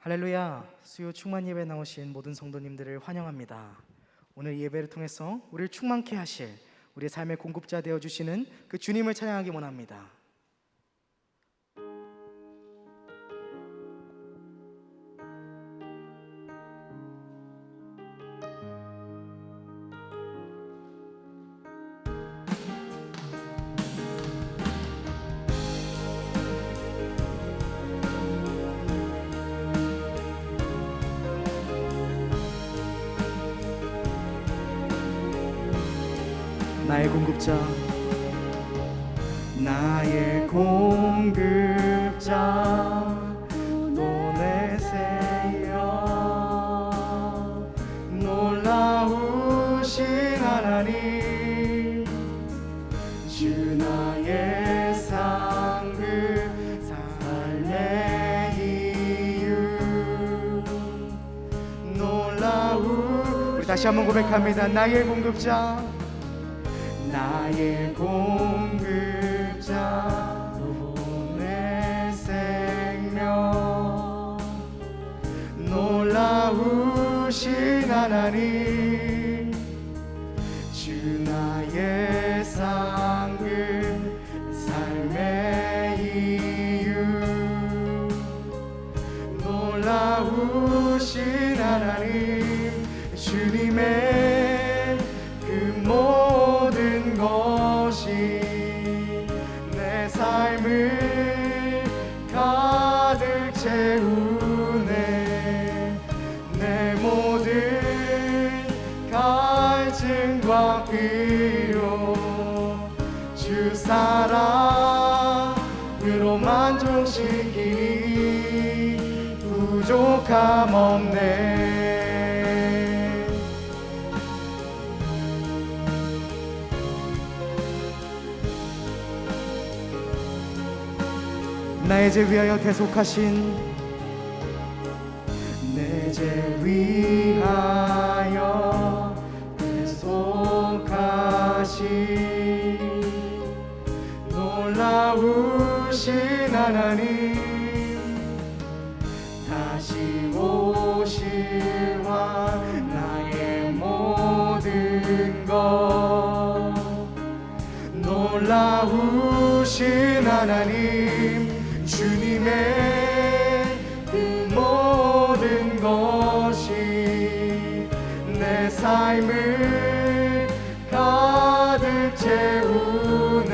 할렐루야. 수요 충만 예배 나오신 모든 성도님들을 환영합니다. 오늘 예배를 통해서 우리를 충만케 하실 우리의 삶의 공급자 되어주시는 그 주님을 찬양하기 원합니다. 나의 공급자, 나의 공급자 또 내세요. 놀라우신 하나님, 주 나의 상급 삶의 이유. 우리 다시 한번 고백합니다. 나의 공급자, 나의 공급자 또 내 생명. 놀라우신 하나님, 주 나의 상급 삶의 이유. 놀라우신 하나님, 주님의 그 모든 것이 내 삶을 가득 채우네. 내 모든 갈증과 필요 주 사랑으로 만족시키니 부족함 없네. 나의 죄 위하여 대속하신, 내 죄 위하여 대속하신 놀라우신 하나님, 다시 오실와 나의 모든 것. 놀라우신 하나님, 주님의 그 모든 것이 내 삶을 가득 채우네.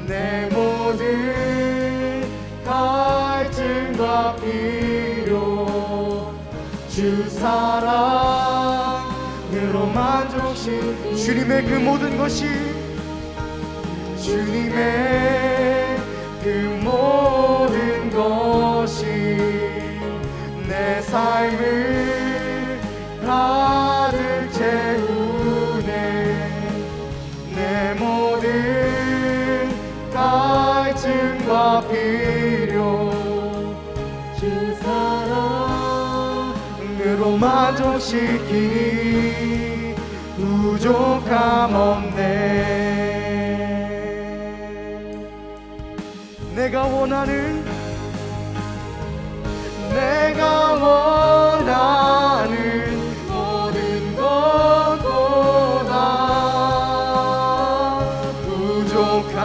내 모든 갈증과 필요 주 사랑으로 만족시. 주님의 그 모든 것이, 주님의 그 모든 것이 내 삶을 가득 채우네. 내 모든 갈증과 필요 주 사랑으로 만족시키니 부족함 없네. 내가 원하는 모든 것보다 부족함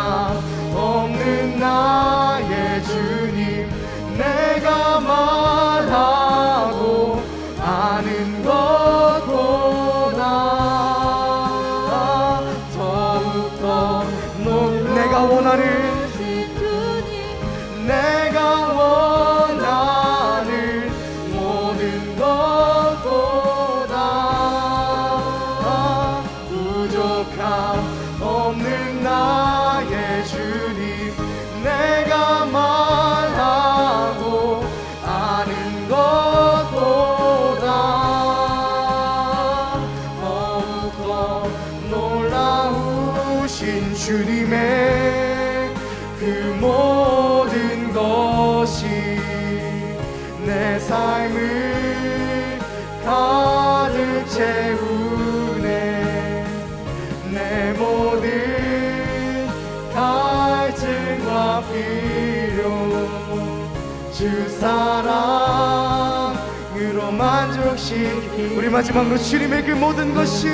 없는 나의 주님, 내가 말하고 아는 것보다 더욱더 내가 원하는 모든 것보다 부족함 없는 나의 주님, 내가 말하고 아는 것보다 더욱더 놀라우신 주님의 그 모든 것이 내 삶을 가득 채우네. 내 모든 갈증과 필요 주 사랑 만족시키 우리 마지막으로 주님의 그 모든 것이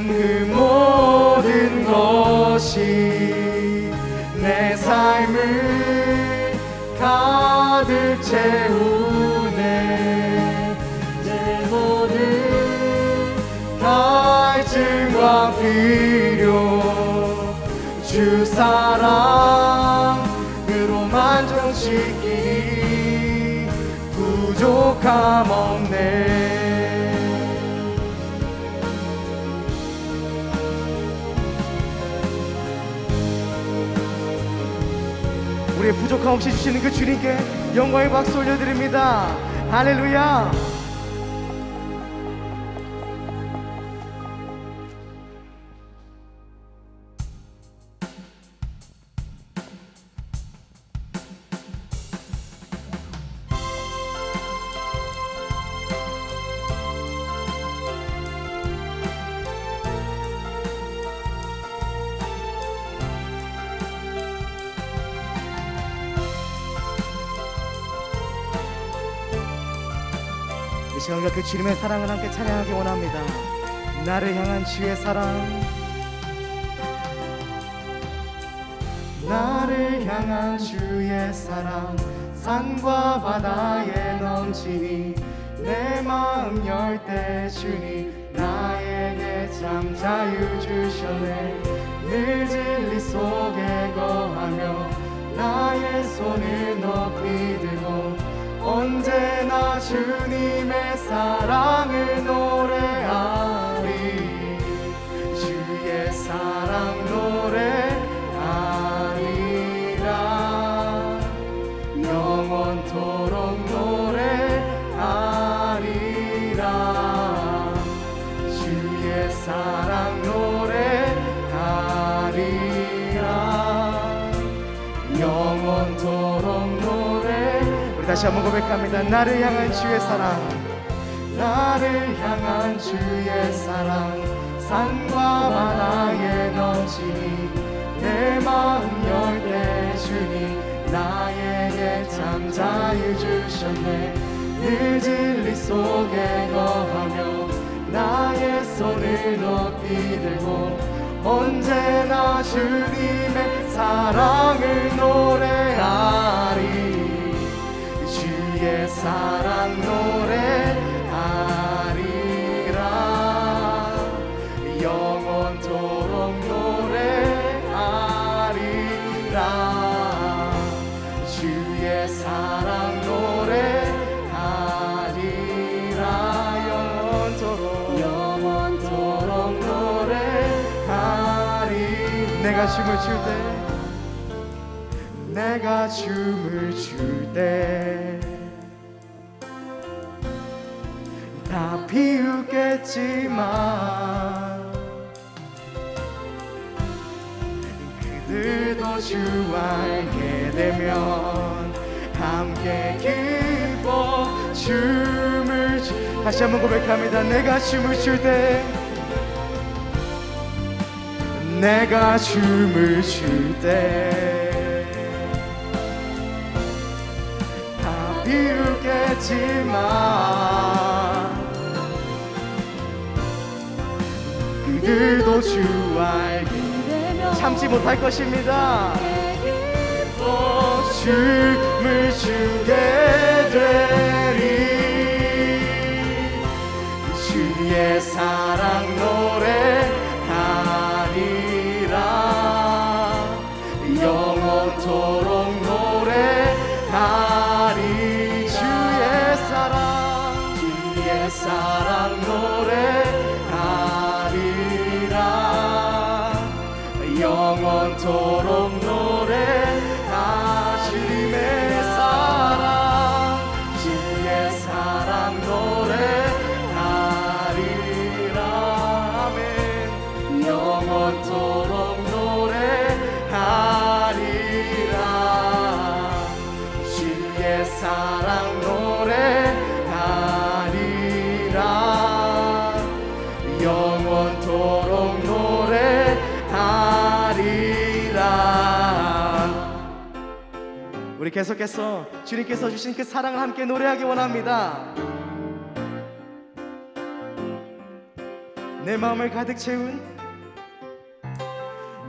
그 모든 것이 내 삶을 가득 채우네 내 모든 갈증과 필요 주 사랑으로 만족시키니 부족함 없네. 우리의 부족함 없이 주시는 그 주님께 영광의 박수 올려드립니다. 할렐루야. 이 시간과 그 주님의 사랑을 함께 찬양하기 원합니다. 나를 향한 주의 사랑, 나를 향한 주의 사랑, 산과 바다에 넘치니 내 마음 열 때 주님 나에게 참 자유 주셨네. 늘 진리 속에 거하며 나의 손을 높이 들고 언제나 주님의 사랑을 노래하리. 주의 사랑 노래하리라. 영원토록 노래하리라. 주의 사랑 노래하리라. 영원토록 노래. 다시 한번 고백합니다. 나를 향한 주의 사랑, 나를 향한 주의 사랑, 산과 바다에 넘치니 내 마음 열 때 주님 나에게 참 자유 주셨네. 늘 진리 속에 거하며 나의 손을 높이 들고 언제나 주님의 사랑을 노래하리. 주의 사랑 노래하리라. 영원토록 노래하리라. 주의 사랑 노래하리라. 영원토록 노래하리. 내가 춤을 출 때, 내가 춤을 출 때 다 비웃겠지만 그들도 주 알게 되면 함께 기뻐 춤을 다시 한번 고백합니다. 내가 춤을 출 때, 내가 춤을 출 때 다 비웃겠지만 그들도 주 알게 참지 못할 것입니다. 춤을 추게 되리. 주의 사랑 노래하리라. 영원토록 노래하리. 주의 사랑 노래하리라. 영원토록 노래하. 주님의 사랑, 주의 사랑 노래하리라. 아멘. 영원토록 노래하리라. 주의 사랑 노래하리라. 영원토록 노래하리라. 우리 계속해서 주님께서 주신 그 사랑을 함께 노래하기 원합니다. 내 마음을 가득 채운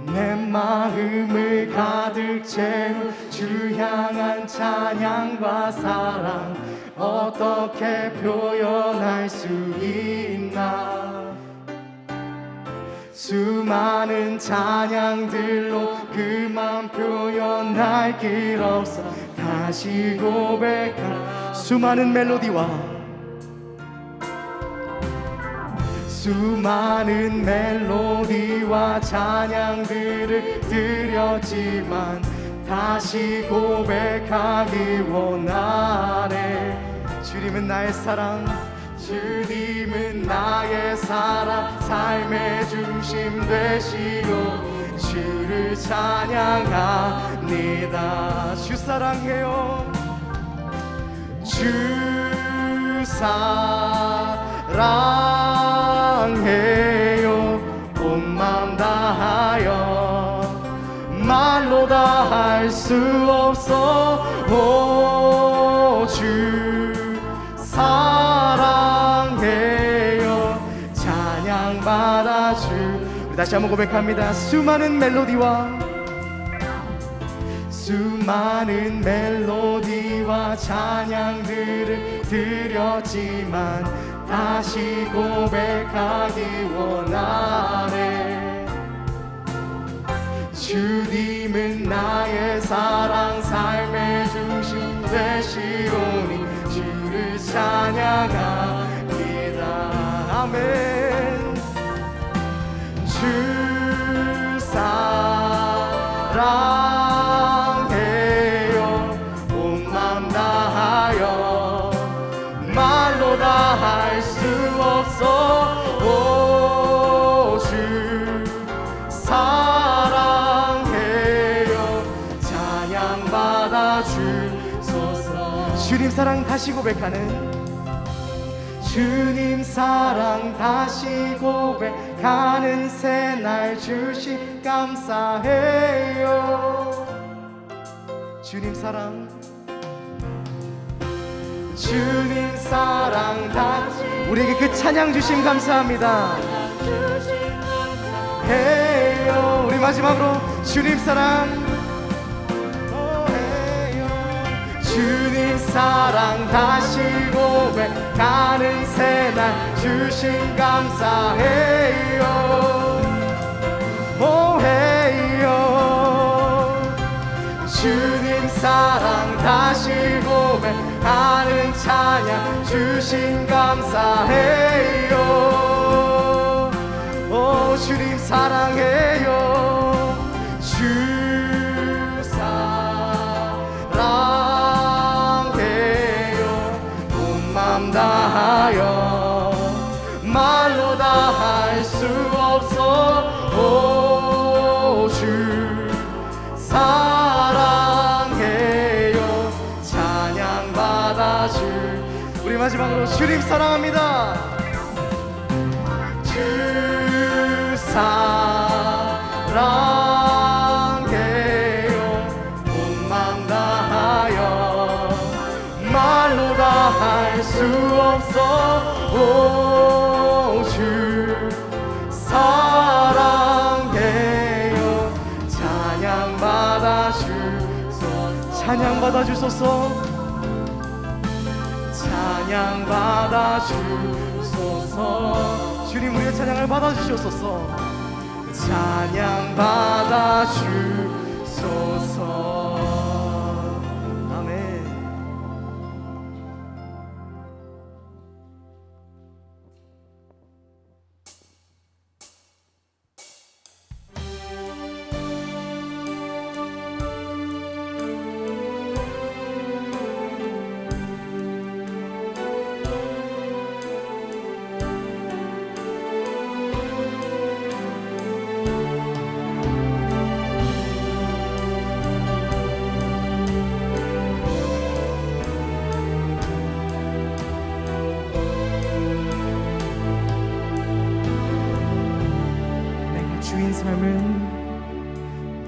내 마음을 가득 채운 주 향한 찬양과 사랑 어떻게 표현할 수 있나. 수많은 찬양들로 그만 표현할 길 없어 다시 고백한 수많은 멜로디와 찬양들을 드렸지만 다시 고백하기 원하네. 주님은 나의 사랑, 주님은 나의 사랑, 삶의 중심 되시고 주를 찬양합니다. 주 사랑해요. 주 사랑해요. 온 맘 다하여 말로 다 할 수 없어. 오, 주 사랑해요. 찬양받아 주. 우리 다시 한번 고백합니다. 수많은 멜로디와 찬양들을 드렸지만 다시 고백하기 원하네. 주님은 나의 사랑, 삶의 중심 되시오니 주를 찬양합니다. 아멘. 주 사랑해요. 온 맘 다하여 말로 다 할 수 없어. 오, 주 사랑해요. 찬양받아 주소서. 주님 사랑 다시 고백하는, 주님 사랑 다시 고백하는 새날 주시 감사해요. 주님 사랑, 주님 사랑 다시 우리에게 그 찬양 주심 감사합니다. 해요. 우리 마지막으로 주님 사랑 해요. 주님 사랑 다시 고백하는 새날 주심 감사해요. 오 해요. 주님 사랑 다시 고백하는 찬양 주심 감사해요. 오 주님 사랑해요. 주 사랑해요. 온 맘 다하여 말로 다 할 수 없어. 오 주 사랑해요. 찬양받아 주. 우리 마지막으로 주님 사랑합니다. 주 사랑해요. 온 맘 다하여 말로 다 할 수 없어. 오 주 사랑해요. 찬양받아 주소서. 찬양받아 주소서. 찬양받아 주소서. 주님 우리의 찬양을 받아주시옵소서. 찬양받아 주소서. 아멘.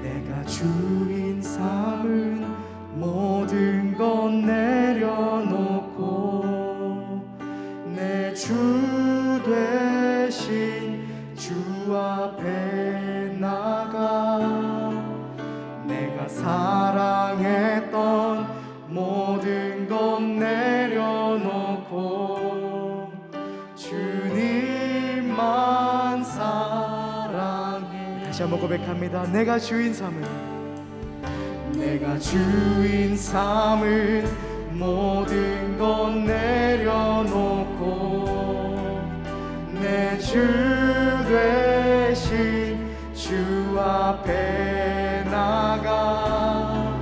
내가 주인 삶은 모든 것 내려놓고 내 주 되신 주 앞에 나가 내가 사랑했던 모든 것 내려놓고 주님만 사랑해. 다시 한번 고백합니다. 내가 주인 삼은 모든 것 내려놓고 내 주 되신 주 앞에 나가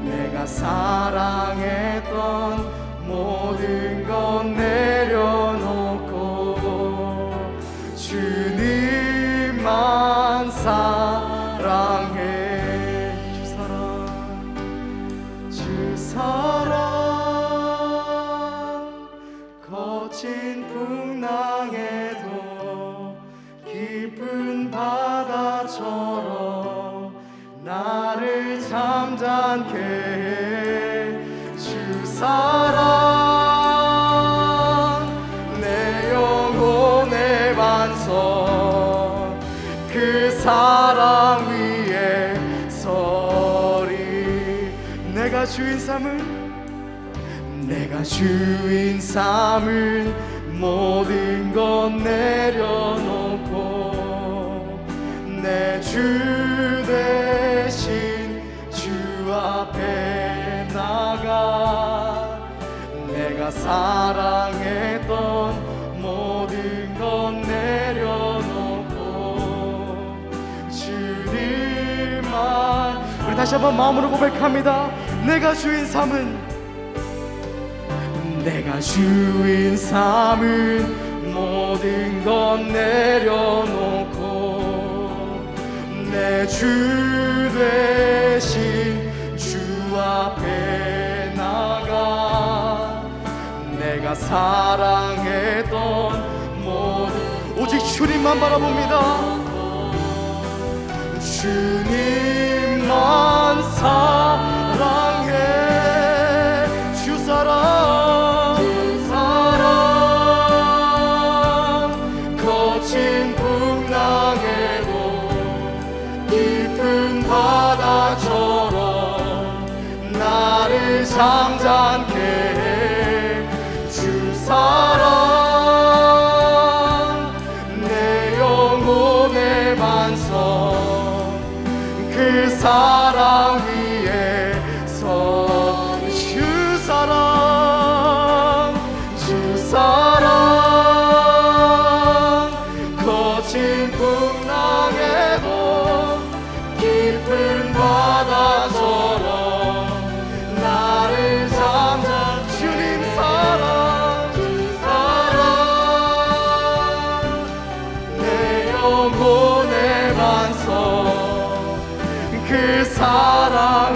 내가 사랑했던 모든 것 내려놓고 주님만 사랑해. 주 사랑 거친 풍랑에도 깊은 바다처럼 나를 잠잠케 해. 주 사랑 내 영혼의 반석 그 사랑 위에 서리. 내가 주인 삼은 모든 것 내려놓고 내 주 대신 주 앞에 나가 내가 사랑했던 모든 것 내려놓고 주님만. 우리 다시 한번 마음으로 고백합니다. 내가 주인 삼은 모든 것 내려놓고 내 주 되신 주 앞에 나가 내가 사랑했던 모든 오직 주님만 바라봅니다. 주님만 사랑해. 주 사랑 거친 풍랑에도 깊은 바다처럼 나를 잠잠케 해. 주 사랑 내 영혼의 반석 그 사랑 위에 서. 주 사랑 거친 풍랑에도 깊은 바다처럼 나를 잠잠. 주님 사랑 내 영혼의 반석 그 사랑.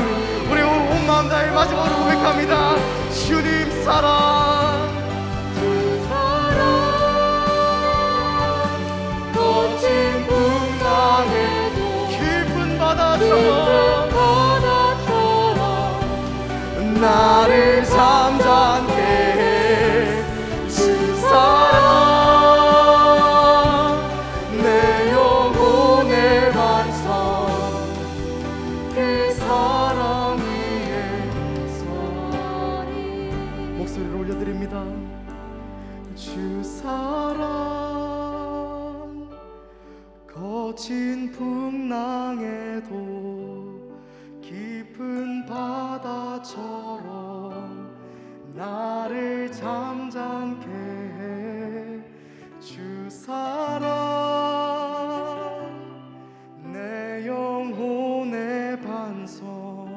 우리 온 마음 다해 마지막으로 고백합니다. 주님 사랑 거친 풍랑에도 깊은 바다처럼 나를 잠잠케 해. 주 사랑 내 영혼의 반석 그 사랑 위에 서리. 목소리를 올려드립니다. 주 사랑 거친 풍랑에도 깊은 바다처럼 나를 잠잠케 해. 주 사랑 내 영혼의 반석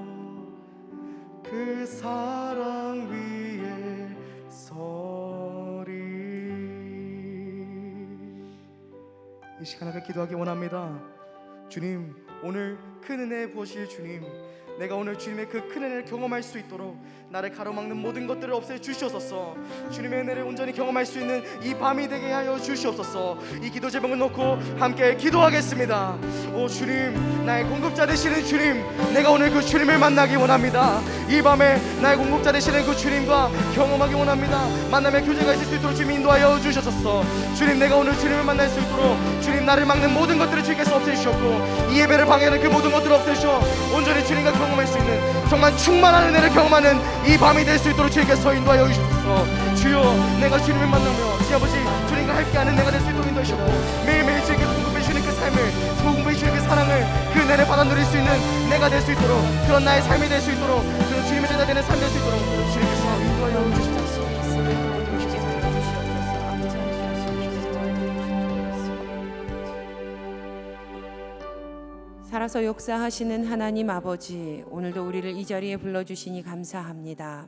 그 사랑 위에 서리. 이 시간 앞에 기도하기 원합니다. 주님, 오늘 큰 은혜 부으실 주님, 내가 오늘 주님의 그 큰 은혜를 경험할 수 있도록 나를 가로막는 모든 것들을 없애 주시옵소서. 주님의 은혜를 온전히 경험할 수 있는 이 밤이 되게 하여 주시옵소서. 이 기도 제목을 놓고 함께 기도하겠습니다. 오 주님, 나의 공급자 되시는 주님, 내가 오늘 그 주님을 만나기 원합니다. 이 밤에 나의 공급자 되시는 그 주님과 경험하기 원합니다. 만남의 교제가 있을 수 있도록 주님 인도하여 주셔서 주님, 내가 오늘 주님을 만날 수 있도록 주님, 나를 막는 모든 것들을 주님께서 없애주셨고 이 예배를 방해하는 그 모든 것들을 없애주셔 온전히 주님과 경험할 수 있는 정말 충만한 은혜를 경험하는 이 밤이 될 수 있도록 주님께서 인도하여 주셔서 주여, 내가 주님을 만나며 아버지 주님과 함께하는 내가 될 수 있도록 인도하시고 매일매일 주님께서 공급해 주시는 그 삶을, 공급해 주시는 그 사랑을, 그 은혜를 받아 누릴 수 있는 내가 될 수 있도록, 그런 나의 삶이 될 수 있도록, 그런 주님의 제자 되는 삶이 될 수 있도록 주님께서 인도하여 주시옵소서. 살아서 역사하시는 하나님 아버지, 오늘도 우리를 이 자리에 불러주시니 감사합니다.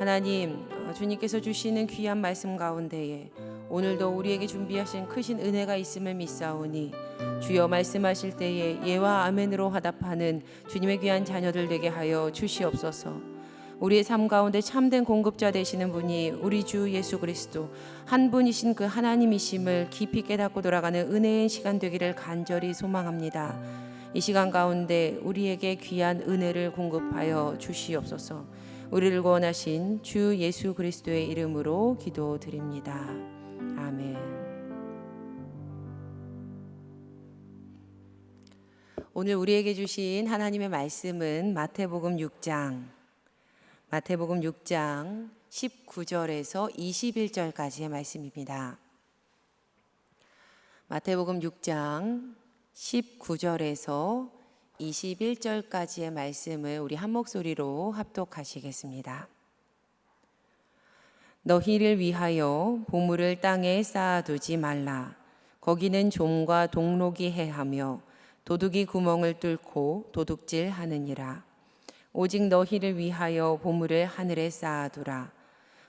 하나님, 주님께서 주시는 귀한 말씀 가운데에 오늘도 우리에게 준비하신 크신 은혜가 있음을 믿사오니 주여 말씀하실 때에 예와 아멘으로 화답하는 주님의 귀한 자녀들 되게 하여 주시옵소서. 우리의 삶 가운데 참된 공급자 되시는 분이 우리 주 예수 그리스도 한 분이신 그 하나님이심을 깊이 깨닫고 돌아가는 은혜의 시간 되기를 간절히 소망합니다. 이 시간 가운데 우리에게 귀한 은혜를 공급하여 주시옵소서. 우리를 구원하신 주 예수 그리스도의 이름으로 기도드립니다. 아멘. 오늘 우리에게 주신 하나님의 말씀은 마태복음 6장 19절에서 21절까지의 말씀입니다. 마태복음 6장 19절에서 21절까지의 말씀을 우리 한 목소리로 합독하시겠습니다. 너희를 위하여 보물을 땅에 쌓아두지 말라. 거기는 좀과 동록이 해하며 도둑이 구멍을 뚫고 도둑질하느니라. 오직 너희를 위하여 보물을 하늘에 쌓아두라.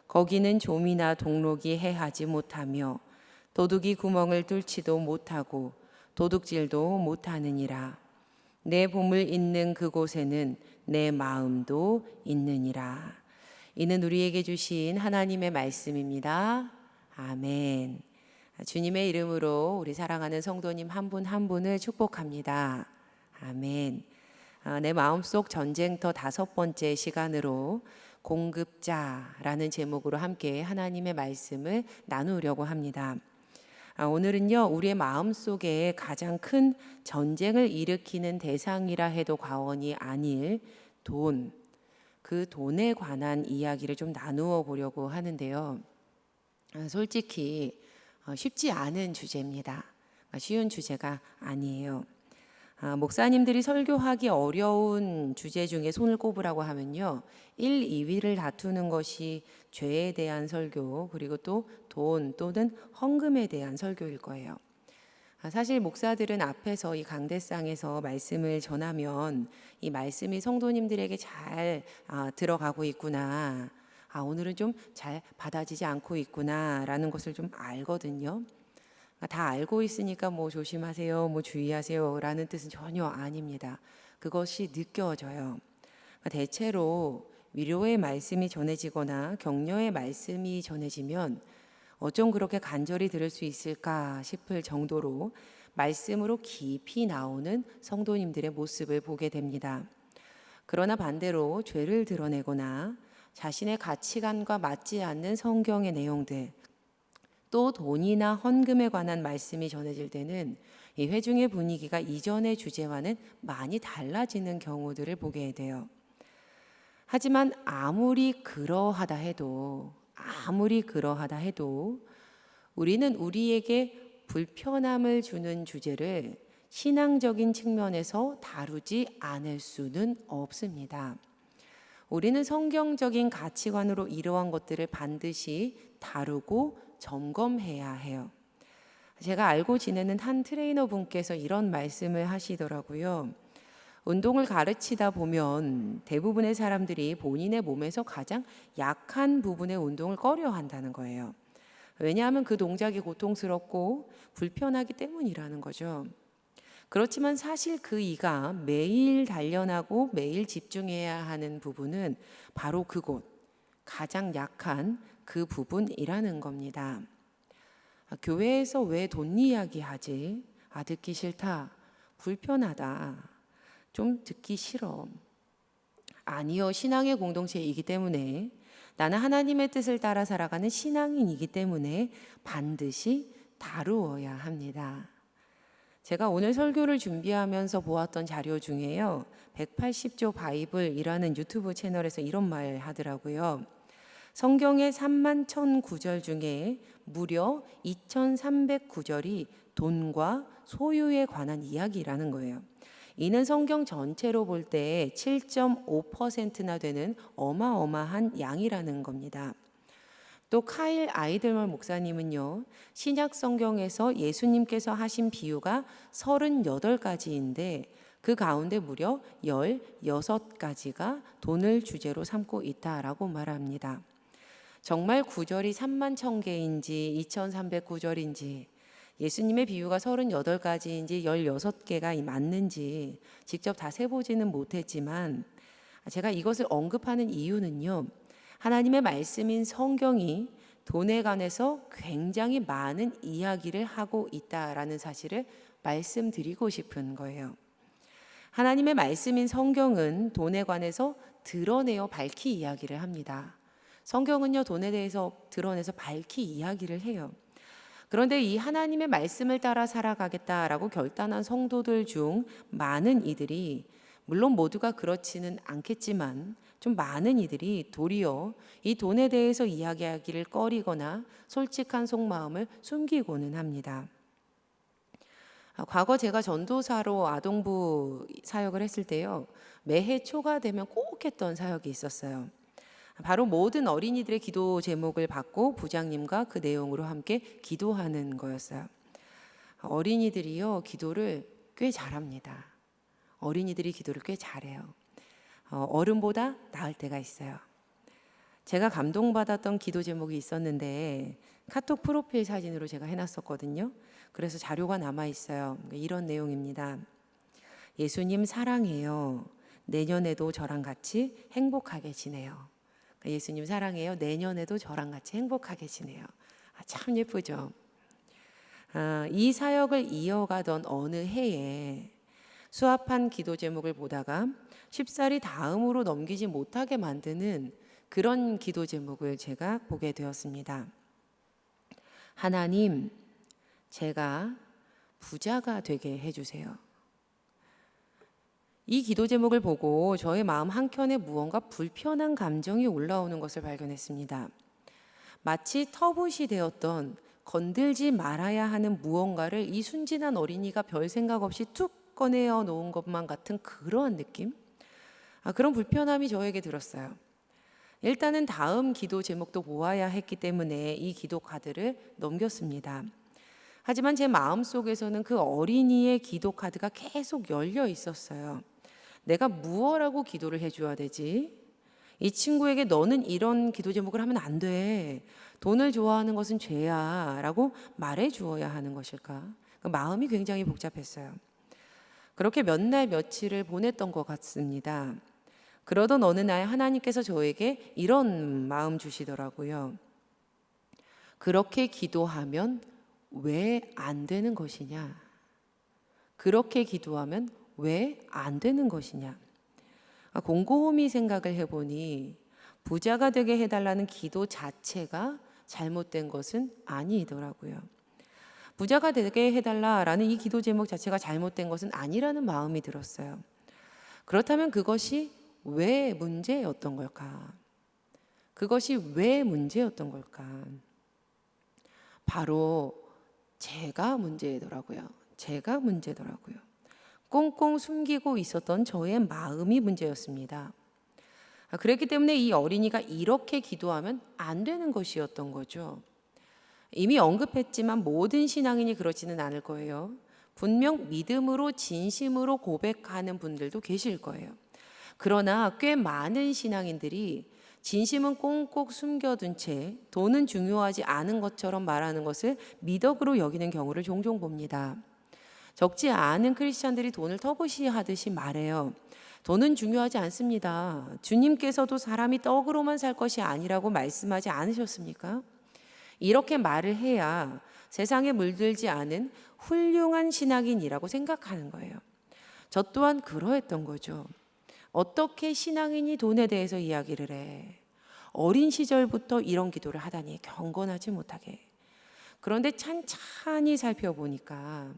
거기는 좀이나 동록이 해하지 못하며 도둑이 구멍을 뚫지도 못하고 도둑질도 못하느니라. 내 보물 있는 그곳에는 내 마음도 있느니라. 이는 우리에게 주신 하나님의 말씀입니다. 아멘. 주님의 이름으로 우리 사랑하는 성도님 한 분 한 분을 축복합니다. 아멘. 내 마음속 전쟁터 5번째 시간으로 공급자라는 제목으로 함께 하나님의 말씀을 나누려고 합니다. 오늘은요, 우리의 마음속에 가장 큰 전쟁을 일으키는 대상이라 해도 과언이 아닐 돈, 그 돈에 관한 이야기를 좀 나누어 보려고 하는데요. 솔직히 쉽지 않은 주제입니다. 쉬운 주제가 아니에요. 목사님들이 설교하기 어려운 주제 중에 손을 꼽으라고 하면요, 1, 2위를 다투는 것이 죄에 대한 설교, 그리고 또 돈 또는 헌금에 대한 설교일 거예요. 사실 목사들은 앞에서 이 강대상에서 말씀을 전하면 이 말씀이 성도님들에게 잘 들어가고 있구나, 오늘은 좀 잘 받아지지 않고 있구나라는 것을 좀 알거든요. 다 알고 있으니까 뭐 조심하세요, 뭐 주의하세요 라는 뜻은 전혀 아닙니다. 그것이 느껴져요. 대체로 위로의 말씀이 전해지거나 격려의 말씀이 전해지면 어쩜 그렇게 간절히 들을 수 있을까 싶을 정도로 말씀으로 깊이 나오는 성도님들의 모습을 보게 됩니다. 그러나 반대로 죄를 드러내거나 자신의 가치관과 맞지 않는 성경의 내용들, 또 돈이나 헌금에 관한 말씀이 전해질 때는 이 회중의 분위기가 이전의 주제와는 많이 달라지는 경우들을 보게 돼요. 하지만 아무리 그러하다 해도 우리는 우리에게 불편함을 주는 주제를 신앙적인 측면에서 다루지 않을 수는 없습니다. 우리는 성경적인 가치관으로 이러한 것들을 반드시 다루고 점검해야 해요. 제가 알고 지내는 한 트레이너 분께서 이런 말씀을 하시더라고요. 운동을 가르치다 보면 대부분의 사람들이 본인의 몸에서 가장 약한 부분의 운동을 꺼려 한다는 거예요. 왜냐하면 그 동작이 고통스럽고 불편하기 때문이라는 거죠. 그렇지만 사실 그 이가 매일 단련하고 매일 집중해야 하는 부분은 바로 그곳, 가장 약한 그 부분이라는 겁니다. 교회에서 왜 돈 이야기 하지? 듣기 싫다. 불편하다. 좀 듣기 싫어. 아니요, 신앙의 공동체이기 때문에, 나는 하나님의 뜻을 따라 살아가는 신앙인이기 때문에 반드시 다루어야 합니다. 제가 오늘 설교를 준비하면서 보았던 자료 중에요, 180조 바이블이라는 유튜브 채널에서 이런 말 하더라고요. 성경의 3만 1000구절 중에 무려 2300구절이 돈과 소유에 관한 이야기라는 거예요. 이는 성경 전체로 볼 때 7.5%나 되는 어마어마한 양이라는 겁니다. 또 카일 아이들먼 목사님은요, 신약 성경에서 예수님께서 하신 비유가 38가지인데 그 가운데 무려 16가지가 돈을 주제로 삼고 있다라고 말합니다. 정말 구절이 3만 1000개인지 2300구절인지 예수님의 비유가 38가지인지 16개가 맞는지 직접 다 세보지는 못했지만, 제가 이것을 언급하는 이유는요, 하나님의 말씀인 성경이 돈에 관해서 굉장히 많은 이야기를 하고 있다라는 사실을 말씀드리고 싶은 거예요. 하나님의 말씀인 성경은 돈에 관해서 드러내어 밝히 이야기를 합니다. 성경은요, 돈에 대해서 드러내서 밝히 이야기를 해요. 그런데 이 하나님의 말씀을 따라 살아가겠다라고 결단한 성도들 중 많은 이들이, 물론 모두가 그렇지는 않겠지만 좀 많은 이들이 도리어 이 돈에 대해서 이야기하기를 꺼리거나 솔직한 속마음을 숨기고는 합니다. 과거 제가 전도사로 아동부 사역을 했을 때요, 매해 초가 되면 꼭 했던 사역이 있었어요. 바로 모든 어린이들의 기도 제목을 받고 부장님과 그 내용으로 함께 기도하는 거였어요. 어린이들이요, 기도를 꽤 잘합니다. 어린이들이 기도를 꽤 잘해요. 어른보다 나을 때가 있어요. 제가 감동받았던 기도 제목이 있었는데 카톡 프로필 사진으로 제가 해놨었거든요. 그래서 자료가 남아있어요. 이런 내용입니다. 예수님 사랑해요. 내년에도 저랑 같이 행복하게 지내요. 예수님 사랑해요. 내년에도 저랑 같이 행복하게 지내요. 참 예쁘죠. 이 사역을 이어가던 어느 해에 수합한 기도 제목을 보다가 쉽사리 다음으로 넘기지 못하게 만드는 그런 기도 제목을 제가 보게 되었습니다. 하나님, 제가 부자가 되게 해주세요. 이 기도 제목을 보고 저의 마음 한켠에 무언가 불편한 감정이 올라오는 것을 발견했습니다. 마치 터붓이 되었던 건들지 말아야 하는 무언가를 이 순진한 어린이가 별 생각 없이 툭 꺼내어 놓은 것만 같은 그러한 느낌? 그런 불편함이 저에게 들었어요. 일단은 다음 기도 제목도 보아야 했기 때문에 이 기도 카드를 넘겼습니다. 하지만 제 마음속에서는 그 어린이의 기도 카드가 계속 열려 있었어요. 내가 무엇라고 기도를 해줘야 되지? 이 친구에게 너는 이런 기도 제목을 하면 안 돼. 돈을 좋아하는 것은 죄야. 라고 말해 주어야 하는 것일까? 그 마음이 굉장히 복잡했어요. 그렇게 몇 날 며칠을 보냈던 것 같습니다. 그러던 어느 날 하나님께서 저에게 이런 마음 주시더라고요. 그렇게 기도하면 왜 안 되는 것이냐? 그렇게 기도하면 왜 안 되는 것이냐? 곰곰이 생각을 해보니 부자가 되게 해달라는 기도 자체가 잘못된 것은 아니더라고요. 부자가 되게 해달라라는 이 기도 제목 자체가 잘못된 것은 아니라는 마음이 들었어요. 그렇다면 그것이 왜 문제였던 걸까? 그것이 왜 문제였던 걸까? 바로 제가 문제더라고요. 제가 문제더라고요. 꽁꽁 숨기고 있었던 저의 마음이 문제였습니다. 그랬기 때문에 이 어린이가 이렇게 기도하면 안 되는 것이었던 거죠. 이미 언급했지만 모든 신앙인이 그렇지는 않을 거예요. 분명 믿음으로 진심으로 고백하는 분들도 계실 거예요. 그러나 꽤 많은 신앙인들이 진심은 꽁꽁 숨겨둔 채 돈은 중요하지 않은 것처럼 말하는 것을 미덕으로 여기는 경우를 종종 봅니다. 적지 않은 크리스찬들이 돈을 터부시하듯이 말해요. 돈은 중요하지 않습니다. 주님께서도 사람이 떡으로만 살 것이 아니라고 말씀하지 않으셨습니까? 이렇게 말을 해야 세상에 물들지 않은 훌륭한 신앙인이라고 생각하는 거예요. 저 또한 그러했던 거죠. 어떻게 신앙인이 돈에 대해서 이야기를 해? 어린 시절부터 이런 기도를 하다니 경건하지 못하게. 그런데 찬찬히 살펴보니까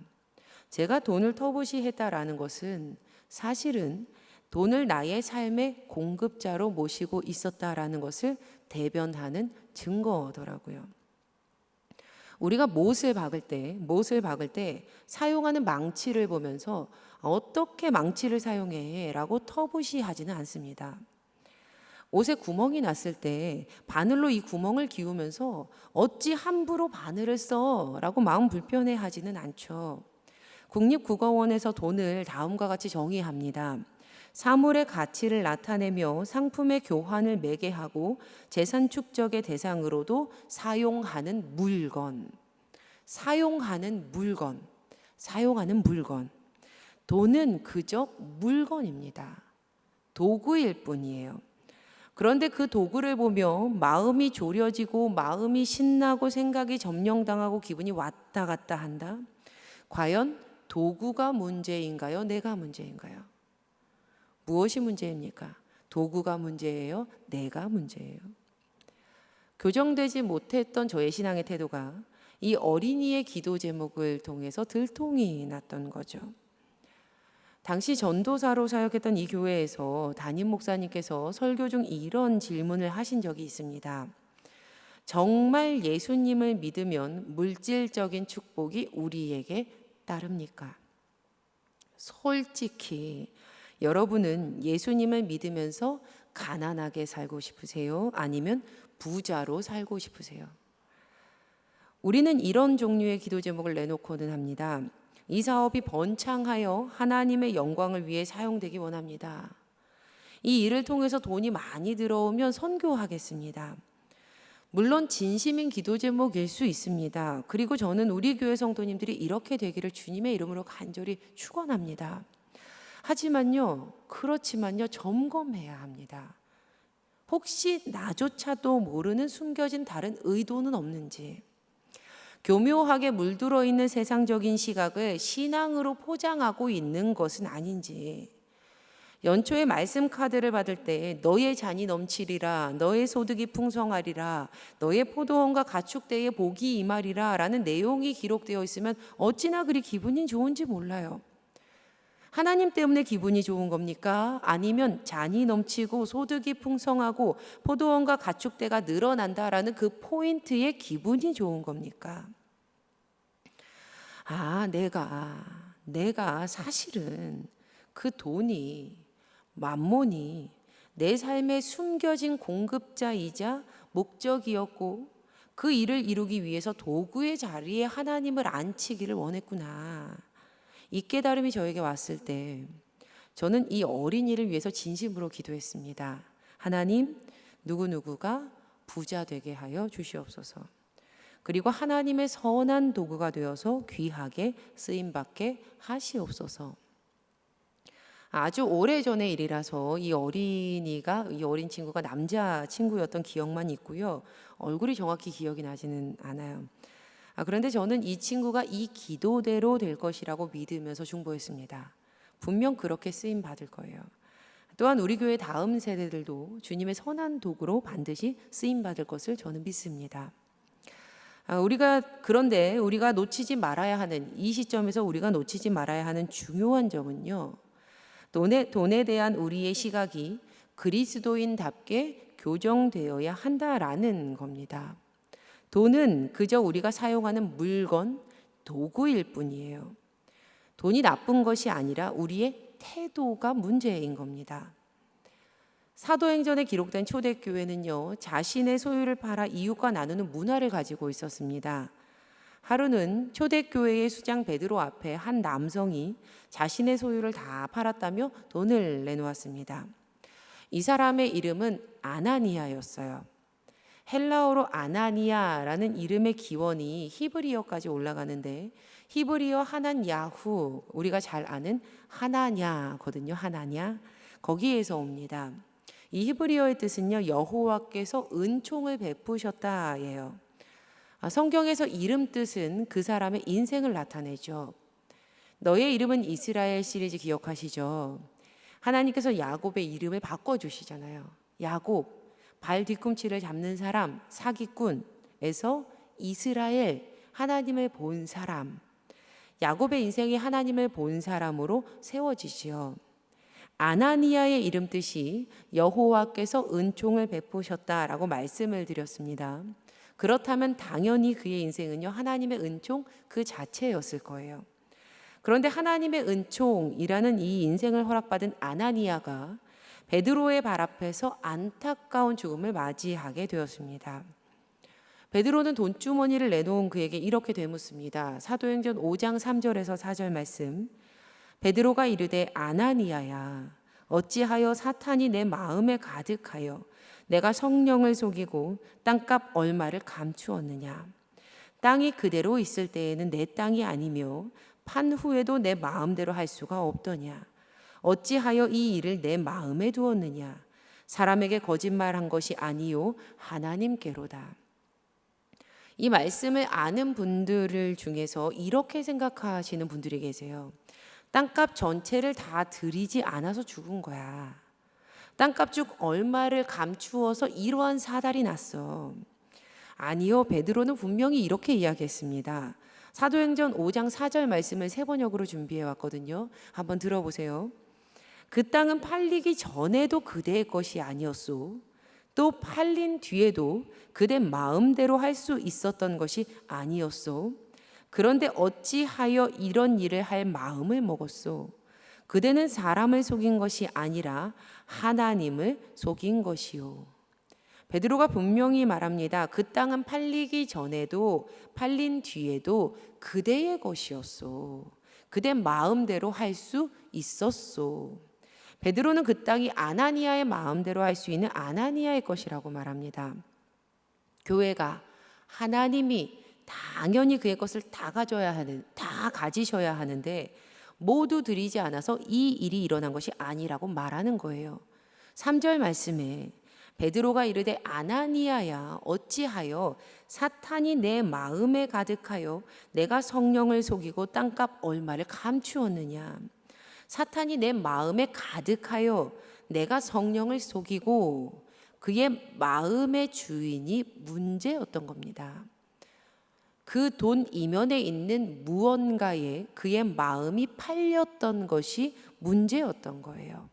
제가 돈을 터부시했다라는 것은 사실은 돈을 나의 삶의 공급자로 모시고 있었다라는 것을 대변하는 증거더라고요. 우리가 못을 박을 때 사용하는 망치를 보면서 어떻게 망치를 사용해? 라고 터부시하지는 않습니다. 옷에 구멍이 났을 때 바늘로 이 구멍을 기우면서 어찌 함부로 바늘을 써? 라고 마음 불편해 하지는 않죠. 국립국어원에서 돈을 다음과 같이 정의합니다. 사물의 가치를 나타내며 상품의 교환을 매개하고 재산 축적의 대상으로도 사용하는 물건. 사용하는 물건. 돈은 그저 물건입니다. 도구일 뿐이에요. 그런데 그 도구를 보며 마음이 졸여지고 마음이 신나고 생각이 점령당하고 기분이 왔다 갔다 한다. 과연 도구가 문제인가요? 내가 문제인가요? 무엇이 문제입니까? 도구가 문제예요? 내가 문제예요? 교정되지 못했던 저의 신앙의 태도가 이 어린이의 기도 제목을 통해서 들통이 났던 거죠. 당시 전도사로 사역했던 이 교회에서 담임 목사님께서 설교 중 이런 질문을 하신 적이 있습니다. 정말 예수님을 믿으면 물질적인 축복이 우리에게 따릅니까? 솔직히 여러분은 예수님을 믿으면서 가난하게 살고 싶으세요? 아니면 부자로 살고 싶으세요? 우리는 이런 종류의 기도 제목을 내놓고는 합니다. 이 사업이 번창하여 하나님의 영광을 위해 사용되기 원합니다. 이 일을 통해서 돈이 많이 들어오면 선교하겠습니다. 물론 진심인 기도 제목일 수 있습니다. 그리고 저는 우리 교회 성도님들이 이렇게 되기를 주님의 이름으로 간절히 축원합니다. 그렇지만요, 점검해야 합니다. 혹시 나조차도 모르는 숨겨진 다른 의도는 없는지, 교묘하게 물들어 있는 세상적인 시각을 신앙으로 포장하고 있는 것은 아닌지, 연초에 말씀 카드를 받을 때 너의 잔이 넘치리라, 너의 소득이 풍성하리라, 너의 포도원과 가축대에 복이 임하리라 라는 내용이 기록되어 있으면 어찌나 그리 기분이 좋은지 몰라요. 하나님 때문에 기분이 좋은 겁니까? 아니면 잔이 넘치고 소득이 풍성하고 포도원과 가축대가 늘어난다라는 그 포인트에 기분이 좋은 겁니까? 내가 사실은 그 돈이, 만몬이 내 삶의 숨겨진 공급자이자 목적이었고 그 일을 이루기 위해서 도구의 자리에 하나님을 앉히기를 원했구나. 이 깨달음이 저에게 왔을 때 저는 이 어린이를 위해서 진심으로 기도했습니다. 하나님, 누구누구가 부자 되게 하여 주시옵소서. 그리고 하나님의 선한 도구가 되어서 귀하게 쓰임받게 하시옵소서. 아주 오래전의 일이라서 이 어린 친구가 남자 친구였던 기억만 있고요. 얼굴이 정확히 기억이 나지는 않아요. 그런데 저는 이 친구가 이 기도대로 될 것이라고 믿으면서 중보했습니다. 분명 그렇게 쓰임 받을 거예요. 또한 우리 교회 다음 세대들도 주님의 선한 도구로 반드시 쓰임 받을 것을 저는 믿습니다. 그런데 우리가 놓치지 말아야 하는, 이 시점에서 우리가 놓치지 말아야 하는 중요한 점은요, 돈에 대한 우리의 시각이 그리스도인답게 교정되어야 한다라는 겁니다. 돈은 그저 우리가 사용하는 물건, 도구일 뿐이에요. 돈이 나쁜 것이 아니라 우리의 태도가 문제인 겁니다. 사도행전에 기록된 초대교회는요, 자신의 소유를 팔아 이웃과 나누는 문화를 가지고 있었습니다. 하루는 초대교회의 수장 베드로 앞에 한 남성이 자신의 소유를 다 팔았다며 돈을 내놓았습니다. 이 사람의 이름은 아나니아였어요. 헬라어로 아나니아라는 이름의 기원이 히브리어까지 올라가는데 히브리어 하난야후, 우리가 잘 아는 하나냐거든요. 하나냐. 거기에서 옵니다. 이 히브리어의 뜻은요, 여호와께서 은총을 베푸셨다예요. 성경에서 이름 뜻은 그 사람의 인생을 나타내죠. 너의 이름은 이스라엘 시리즈 기억하시죠? 하나님께서 야곱의 이름을 바꿔주시잖아요. 야곱, 발 뒤꿈치를 잡는 사람, 사기꾼에서 이스라엘, 하나님을 본 사람. 야곱의 인생이 하나님을 본 사람으로 세워지지요. 아나니아의 이름 뜻이 여호와께서 은총을 베푸셨다라고 말씀을 드렸습니다. 그렇다면 당연히 그의 인생은요, 하나님의 은총 그 자체였을 거예요. 그런데 하나님의 은총이라는 이 인생을 허락받은 아나니아가 베드로의 발 앞에서 안타까운 죽음을 맞이하게 되었습니다. 베드로는 돈주머니를 내놓은 그에게 이렇게 되묻습니다. 사도행전 5장 3절에서 4절 말씀. 베드로가 이르되 아나니아야, 어찌하여 사탄이 내 마음에 가득하여 내가 성령을 속이고 땅값 얼마를 감추었느냐. 땅이 그대로 있을 때에는 내 땅이 아니며 판 후에도 내 마음대로 할 수가 없더냐. 어찌하여 이 일을 내 마음에 두었느냐. 사람에게 거짓말한 것이 아니요 하나님께로다. 이 말씀을 아는 분들 중에서 이렇게 생각하시는 분들이 계세요. 땅값 전체를 다 드리지 않아서 죽은 거야. 땅값 중 얼마를 감추어서 이러한 사달이 났어. 아니요, 베드로는 분명히 이렇게 이야기했습니다. 사도행전 5장 4절 말씀을 세 번역으로 준비해 왔거든요. 한번 들어보세요. 그 땅은 팔리기 전에도 그대의 것이 아니었소. 또 팔린 뒤에도 그대 마음대로 할 수 있었던 것이 아니었소. 그런데 어찌하여 이런 일을 할 마음을 먹었소? 그대는 사람을 속인 것이 아니라 하나님을 속인 것이요. 베드로가 분명히 말합니다. 그 땅은 팔리기 전에도 팔린 뒤에도 그대의 것이었소. 그대 마음대로 할 수 있었소. 베드로는 그 땅이 아나니아의 마음대로 할 수 있는 아나니아의 것이라고 말합니다. 교회가 하나님이 당연히 그의 것을 다 가지셔야 하는데 모두 드리지 않아서 이 일이 일어난 것이 아니라고 말하는 거예요. 3절 말씀에 베드로가 이르되 아나니아야, 어찌하여 사탄이 내 마음에 가득하여 내가 성령을 속이고 땅값 얼마를 감추었느냐. 사탄이 내 마음에 가득하여 내가 성령을 속이고, 그의 마음의 주인이 문제였던 겁니다. 그 돈 이면에 있는 무언가에 그의 마음이 팔렸던 것이 문제였던 거예요.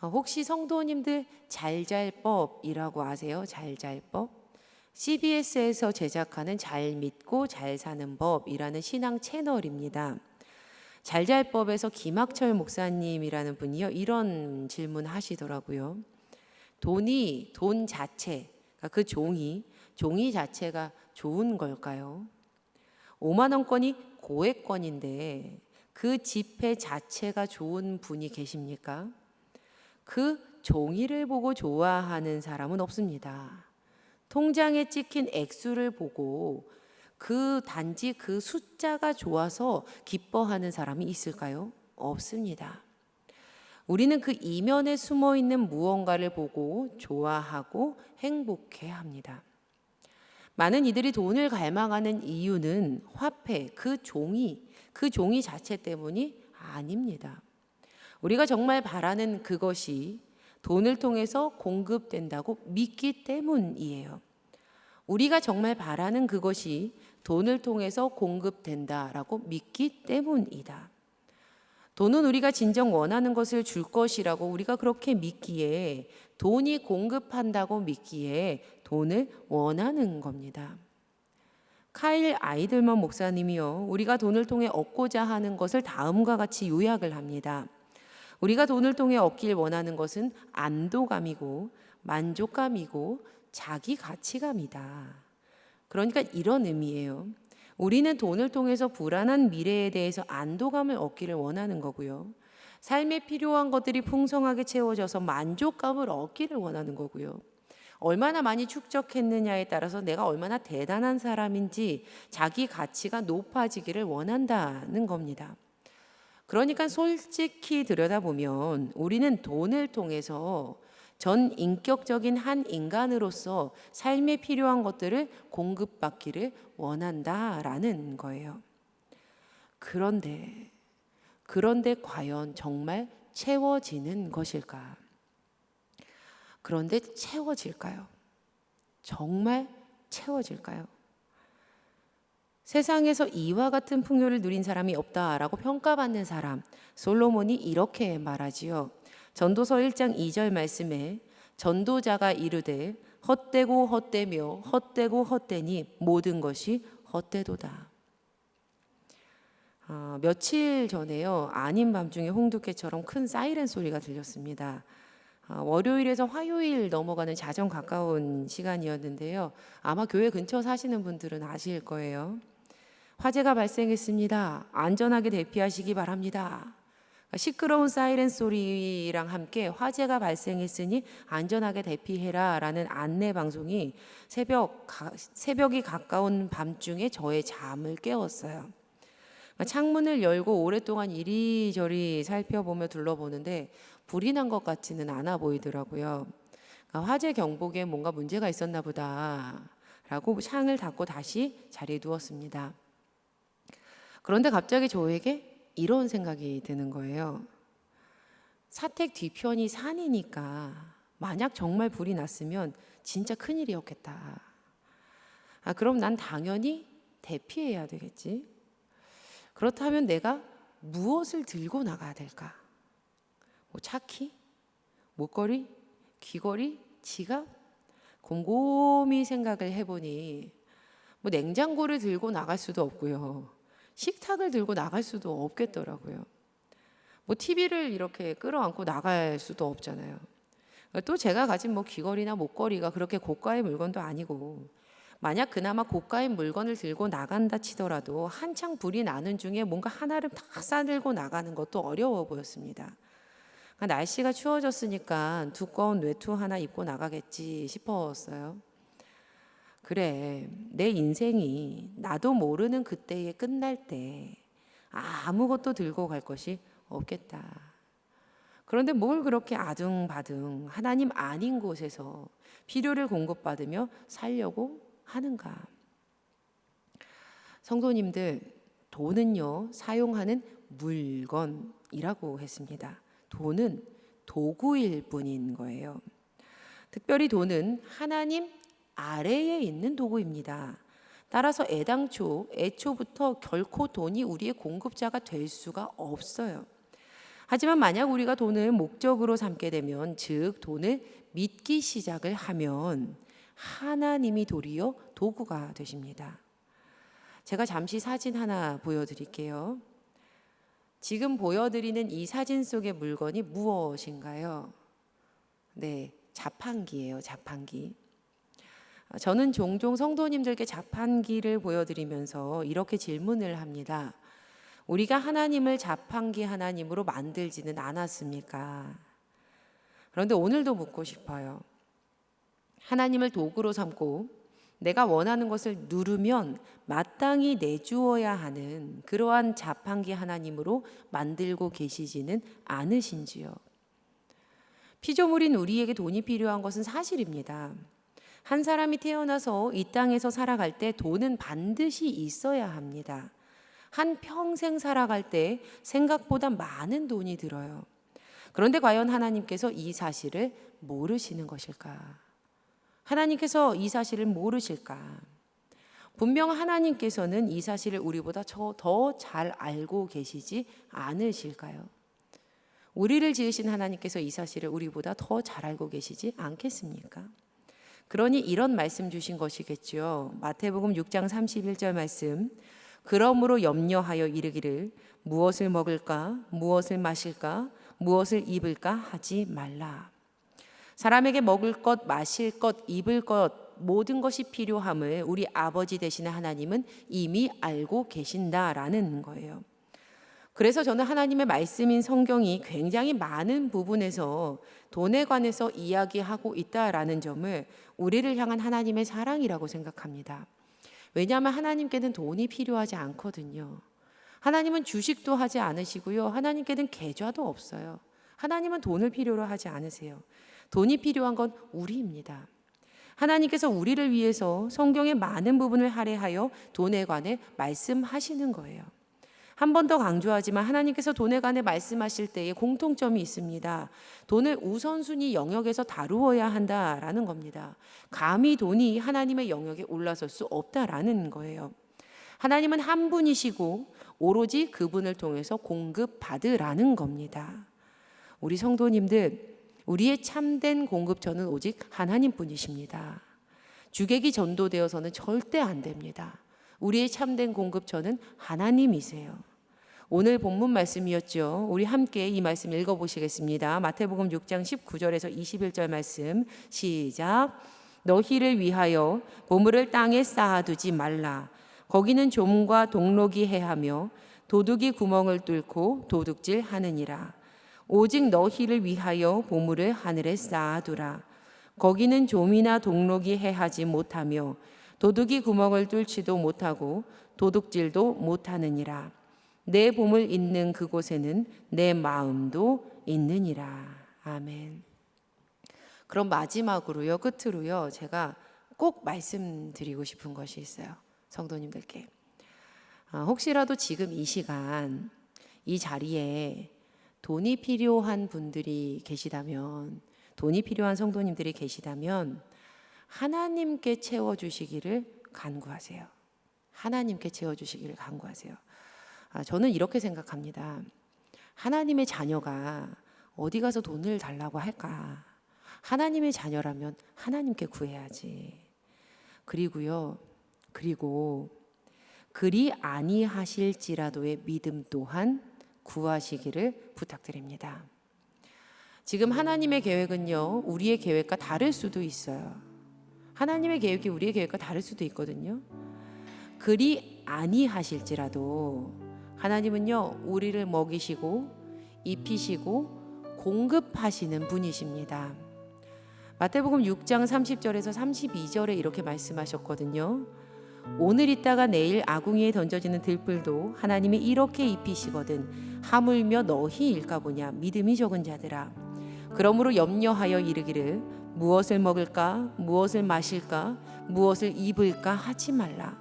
혹시 성도님들 잘잘법이라고 아세요? 잘잘법? CBS에서 제작하는 잘 믿고 잘 사는 법이라는 신앙 채널입니다. 잘잘법에서 김학철 목사님이라는 분이요, 이런 질문 하시더라고요. 돈 자체, 그러니까 그 종이 자체가 좋은 걸까요? 5만 원권이 고액권인데 그 지폐 자체가 좋은 분이 계십니까? 그 종이를 보고 좋아하는 사람은 없습니다. 통장에 찍힌 액수를 보고 단지 그 숫자가 좋아서 기뻐하는 사람이 있을까요? 없습니다. 우리는 그 이면에 숨어 있는 무언가를 보고 좋아하고 행복해 합니다. 많은 이들이 돈을 갈망하는 이유는 화폐, 그 종이 자체 때문이 아닙니다. 우리가 정말 바라는 그것이 돈을 통해서 공급된다고 믿기 때문이에요. 우리가 정말 바라는 그것이 돈을 통해서 공급된다라고 믿기 때문이다. 돈은 우리가 진정 원하는 것을 줄 것이라고 우리가 그렇게 믿기에, 돈이 공급한다고 믿기에 돈을 원하는 겁니다. 카일 아이들먼 목사님이요, 우리가 돈을 통해 얻고자 하는 것을 다음과 같이 요약을 합니다. 우리가 돈을 통해 얻길 원하는 것은 안도감이고 만족감이고 자기 가치감이다. 그러니까 이런 의미예요. 우리는 돈을 통해서 불안한 미래에 대해서 안도감을 얻기를 원하는 거고요. 삶에 필요한 것들이 풍성하게 채워져서 만족감을 얻기를 원하는 거고요. 얼마나 많이 축적했느냐에 따라서 내가 얼마나 대단한 사람인지 자기 가치가 높아지기를 원한다는 겁니다. 그러니까 솔직히 들여다보면 우리는 돈을 통해서 전 인격적인 한 인간으로서 삶에 필요한 것들을 공급받기를 원한다라는 거예요. 그런데 과연 정말 채워지는 것일까? 그런데 채워질까요? 정말 채워질까요? 세상에서 이와 같은 풍요를 누린 사람이 없다라고 평가받는 사람, 솔로몬이 이렇게 말하지요. 전도서 1장 2절 말씀에 전도자가 이르되 헛되고 헛되며 헛되고 헛되니 모든 것이 헛되도다. 며칠 전에요, 아닌 밤중에 홍두깨처럼 큰 사이렌 소리가 들렸습니다. 월요일에서 화요일 넘어가는 자정 가까운 시간이었는데요. 아마 교회 근처 사시는 분들은 아실 거예요. 화재가 발생했습니다. 안전하게 대피하시기 바랍니다. 시끄러운 사이렌 소리랑 함께 화재가 발생했으니 안전하게 대피해라 라는 안내 방송이 새벽이 가까운 밤중에 저의 잠을 깨웠어요. 창문을 열고 오랫동안 이리저리 살펴보며 둘러보는데 불이 난 것 같지는 않아 보이더라고요. 화재 경보기에 뭔가 문제가 있었나 보다 라고 창을 닫고 다시 자리에 누웠습니다. 그런데 갑자기 저에게 이런 생각이 드는 거예요. 사택 뒤편이 산이니까 만약 정말 불이 났으면 진짜 큰일이었겠다. 그럼 난 당연히 대피해야 되겠지. 그렇다면 내가 무엇을 들고 나가야 될까? 차키? 목걸이? 귀걸이? 지갑? 곰곰이 생각을 해보니 냉장고를 들고 나갈 수도 없고요. 식탁을 들고 나갈 수도 없겠더라고요. TV를 이렇게 끌어안고 나갈 수도 없잖아요. 또 제가 가진 귀걸이나 목걸이가 그렇게 고가의 물건도 아니고, 만약 그나마 고가의 물건을 들고 나간다 치더라도 한창 불이 나는 중에 뭔가 하나를 다 싸들고 나가는 것도 어려워 보였습니다. 날씨가 추워졌으니까 두꺼운 외투 하나 입고 나가겠지 싶었어요. 그래, 내 인생이 나도 모르는 그때에 끝날 때 아무것도 들고 갈 것이 없겠다. 그런데 뭘 그렇게 아둥바둥 하나님 아닌 곳에서 필요를 공급받으며 살려고 하는가? 성도님들, 돈은요, 사용하는 물건이라고 했습니다. 돈은 도구일 뿐인 거예요. 특별히 돈은 하나님 아래에 있는 도구입니다. 따라서 애초부터 결코 돈이 우리의 공급자가 될 수가 없어요. 하지만 만약 우리가 돈을 목적으로 삼게 되면, 즉 돈을 믿기 시작을 하면 하나님이 도리어 도구가 되십니다. 제가 잠시 사진 하나 보여드릴게요. 지금 보여드리는 이 사진 속의 물건이 무엇인가요? 네, 자판기예요. 자판기. 저는 종종 성도님들께 자판기를 보여드리면서 이렇게 질문을 합니다. 우리가 하나님을 자판기 하나님으로 만들지는 않았습니까? 그런데 오늘도 묻고 싶어요. 하나님을 도구로 삼고 내가 원하는 것을 누르면 마땅히 내주어야 하는 그러한 자판기 하나님으로 만들고 계시지는 않으신지요? 피조물인 우리에게 돈이 필요한 것은 사실입니다. 한 사람이 태어나서 이 땅에서 살아갈 때 돈은 반드시 있어야 합니다. 한 평생 살아갈 때 생각보다 많은 돈이 들어요. 그런데 과연 하나님께서 이 사실을 모르시는 것일까? 하나님께서 이 사실을 모르실까? 분명 하나님께서는 이 사실을 우리보다 더 잘 알고 계시지 않으실까요? 우리를 지으신 하나님께서 이 사실을 우리보다 더 잘 알고 계시지 않겠습니까? 그러니 이런 말씀 주신 것이겠죠. 마태복음 6장 31절 말씀. 그러므로 염려하여 이르기를 무엇을 먹을까, 무엇을 마실까, 무엇을 입을까 하지 말라. 사람에게 먹을 것, 마실 것, 입을 것 모든 것이 필요함을 우리 아버지 되시는 하나님은 이미 알고 계신다라는 거예요. 그래서 저는 하나님의 말씀인 성경이 굉장히 많은 부분에서 돈에 관해서 이야기하고 있다라는 점을 우리를 향한 하나님의 사랑이라고 생각합니다. 왜냐하면 하나님께는 돈이 필요하지 않거든요. 하나님은 주식도 하지 않으시고요. 하나님께는 계좌도 없어요. 하나님은 돈을 필요로 하지 않으세요. 돈이 필요한 건 우리입니다. 하나님께서 우리를 위해서 성경의 많은 부분을 할애하여 돈에 관해 말씀하시는 거예요. 한 번 더 강조하지만 하나님께서 돈에 관해 말씀하실 때에 공통점이 있습니다. 돈을 우선순위 영역에서 다루어야 한다라는 겁니다. 감히 돈이 하나님의 영역에 올라설 수 없다라는 거예요. 하나님은 한 분이시고 오로지 그분을 통해서 공급받으라는 겁니다. 우리 성도님들, 우리의 참된 공급처는 오직 하나님뿐이십니다. 주객이 전도되어서는 절대 안 됩니다. 우리의 참된 공급처는 하나님이세요. 오늘 본문 말씀이었죠. 우리 함께 이 말씀 읽어보시겠습니다. 마태복음 6장 19절에서 21절 말씀 시작. 너희를 위하여 보물을 땅에 쌓아두지 말라. 거기는 좀과 동록이 해하며 도둑이 구멍을 뚫고 도둑질 하느니라. 오직 너희를 위하여 보물을 하늘에 쌓아두라. 거기는 좀이나 동록이 해하지 못하며 도둑이 구멍을 뚫지도 못하고 도둑질도 못하느니라. 내 보물 있는 그곳에는 내 마음도 있느니라. 아멘. 그럼 마지막으로요, 끝으로요, 제가 꼭 말씀드리고 싶은 것이 있어요. 성도님들께. 혹시라도 지금 이 시간 이 자리에 돈이 필요한 분들이 계시다면, 돈이 필요한 성도님들이 계시다면 하나님께 채워주시기를 간구하세요. 하나님께 채워주시기를 간구하세요. 저는 이렇게 생각합니다. 하나님의 자녀가 어디 가서 돈을 달라고 할까? 하나님의 자녀라면 하나님께 구해야지. 그리고 그리 아니하실지라도의 믿음 또한 구하시기를 부탁드립니다. 지금 하나님의 계획은요, 우리의 계획과 다를 수도 있어요. 하나님의 계획이 우리의 계획과 다를 수도 있거든요. 그리 아니하실지라도 하나님은요, 우리를 먹이시고 입히시고 공급하시는 분이십니다. 마태복음 6장 30절에서 32절에 이렇게 말씀하셨거든요. 오늘 있다가 내일 아궁이에 던져지는 들불도 하나님이 이렇게 입히시거든 하물며 너희 일까 보냐 믿음이 적은 자들아. 그러므로 염려하여 이르기를 무엇을 먹을까 무엇을 마실까 무엇을 입을까 하지 말라.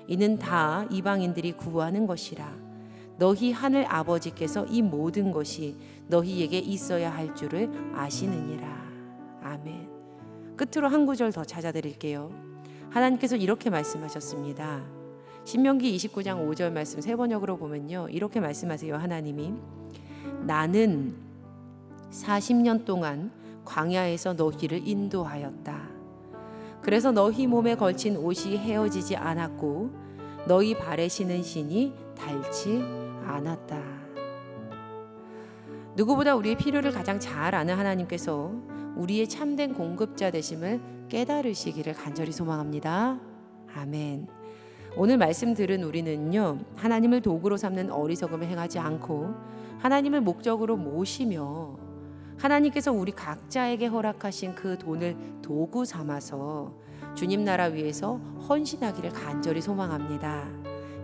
이는 다 이방인들이 구하는 것이라. 너희 하늘 아버지께서 이 모든 것이 너희에게 있어야 할 줄을 아시느니라. 아멘. 끝으로 한 구절 더 찾아드릴게요. 하나님께서 이렇게 말씀하셨습니다. 신명기 29장 5절 말씀 세 번역으로 보면요, 이렇게 말씀하세요. 하나님이 나는 40년 동안 광야에서 너희를 인도하였다. 그래서 너희 몸에 걸친 옷이 헤어지지 않았고 너희 발에 신은 신이 닳지 않았다. 누구보다 우리의 필요를 가장 잘 아는 하나님께서 우리의 참된 공급자 되심을 깨달으시기를 간절히 소망합니다. 아멘. 오늘 말씀 들은 우리는요, 하나님을 도구로 삼는 어리석음을 행하지 않고 하나님을 목적으로 모시며 하나님께서 우리 각자에게 허락하신 그 돈을 도구 삼아서 주님 나라 위해서 헌신하기를 간절히 소망합니다.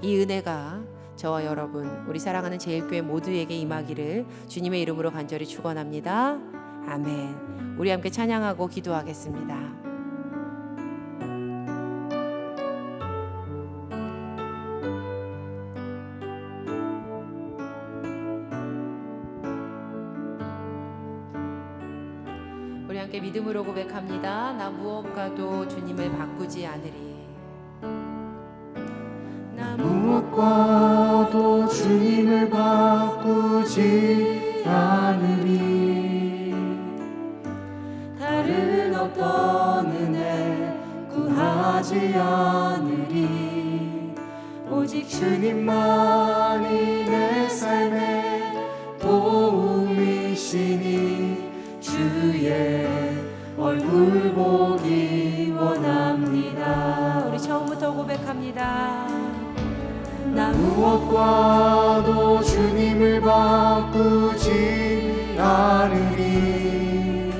이 은혜가 저와 여러분, 우리 사랑하는 제일교회 모두에게 임하기를 주님의 이름으로 간절히 축원합니다. 아멘. 우리 함께 찬양하고 기도하겠습니다. 우리 함께 믿음으로 고백합니다. 나 무엇과도 주님을 바꾸지 않으리. 나 무엇과도 주님을 바꾸지 않으리. 다른 어떤 은혜 구하지 않으리. 오직 주님만이 내 삶의 도움이시니 주의 얼굴 보기 원합니다. 우리 처음부터 고백합니다. 나 무엇과도 주님을 바꾸지 않으리.